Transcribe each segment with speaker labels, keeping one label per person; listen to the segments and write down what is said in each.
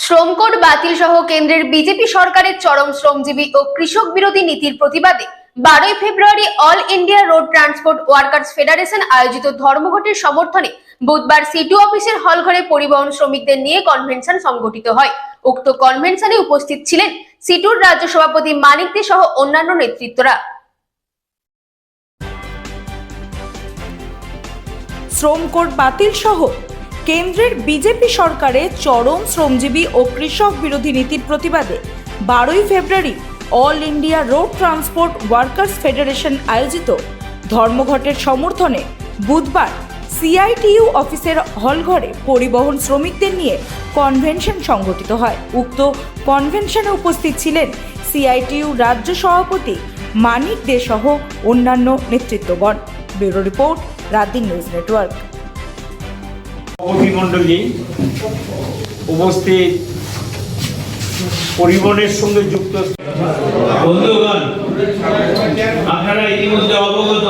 Speaker 1: শ্রম কোড বাতিল সহ কেন্দ্রের বিজেপি সরকারের চরম শ্রমজীবী ও কৃষক বিরোধী নীতির প্রতিবাদে 12 ফেব্রুয়ারি all India road transport workers federation আয়োজিত ধর্মঘটের সমর্থনে বুধবার সিটু অফিসের হলঘরে পরিবহন শ্রমিকদের নিয়ে কনভেনশন সংগঠিত হয়। উক্ত কনভেনশনে উপস্থিত ছিলেন সিটুর রাজ্য সভাপতি মানিক দে সহ অন্যান্য নেতৃত্বরা।
Speaker 2: শ্রম কোড বাতিল সহ কেন্দ্রের বিজেপি সরকারের চরম শ্রমজীবী ও কৃষক বিরোধী নীতির প্রতিবাদে 12 ফেব্রুয়ারি all India road transport workers federation আয়োজিত ধর্মঘটের সমর্থনে বুধবার সিআইটিইউ অফিসের হলঘরে পরিবহন শ্রমিকদের নিয়ে কনভেনশন সংগঠিত হয়। উক্ত কনভেনশনে উপস্থিত ছিলেন সিআইটিইউ রাজ্য সভাপতি মানিক দে সহ অন্যান্য নেতৃত্বগণ। Bureau report, রাতদিন news network.
Speaker 3: মন্ডলী উপস্থিত, পরিবহনের সঙ্গে যুক্ত
Speaker 4: বন্ধুগণ, আপনারা ইতিমধ্যে অবগত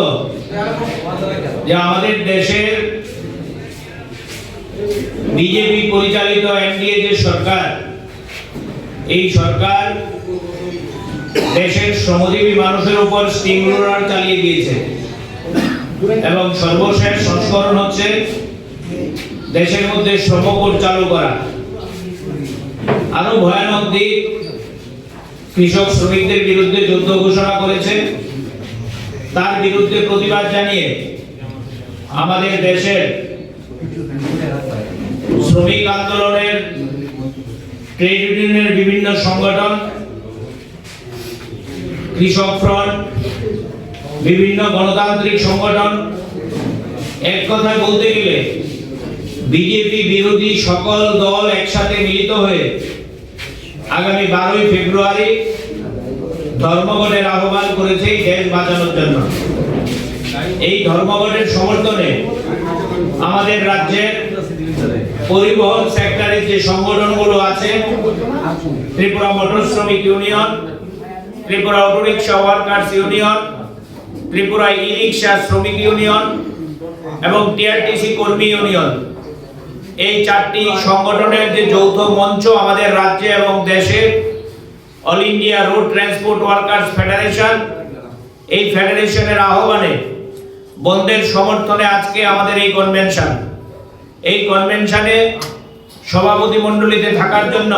Speaker 4: যে আমাদের দেশের বিজেপি পরিচালিত এনডিএ যে সরকার, এই সরকার দেশের শ্রমজীবী মানুষের উপর স্টিং রোলার চালিয়ে দিয়েছে এবং সর্বশেষ সংস্করণ হচ্ছে দেশের মধ্যে শ্রম কোড চালু করা। আরো ভয়ানক দিক, কৃষক শ্রমিকদের বিরুদ্ধে যুদ্ধ ঘোষণা করেছে। তার বিরুদ্ধে প্রতিবাদ জানিয়ে আমাদের দেশের শ্রমিক আন্দোলনের, ট্রেড ইউনিয়নের বিভিন্ন সংগঠন, কৃষক ফ্রন্ট, বিভিন্ন গণতান্ত্রিক সংগঠন, এক কথায় বলতে গেলে বিজেপি বিরোধী সকল দল একসাথে মিলিত হয়ে আগামী 12 ফেব্রুয়ারি ধর্মঘটের আহ্বান করেছে দেশ বাঁচানোর জন্য। এই ধর্মঘটের সমর্থনে আমাদের রাজ্যের পরিবহন সেক্টরের যে সংগঠনগুলো আছে, ত্রিপুরা মোটর শ্রমিক union, Tripura autorickshaw workers union, Tripura e rickshaw শ্রমিক ইউনিয়ন এবং টিআরটিসি কর্মী ইউনিয়ন, এই চারটি সংগঠনের যে যৌথ মঞ্চ আমাদের রাজ্যে এবং দেশে all India road transport workers federation, এই ফেডারেশনের আহ্বানে বন্ধের সমর্থনে আজকে আমাদের এই কনভেনশন। এই কনভেনশনে সভাপতি মণ্ডলীতে থাকার জন্য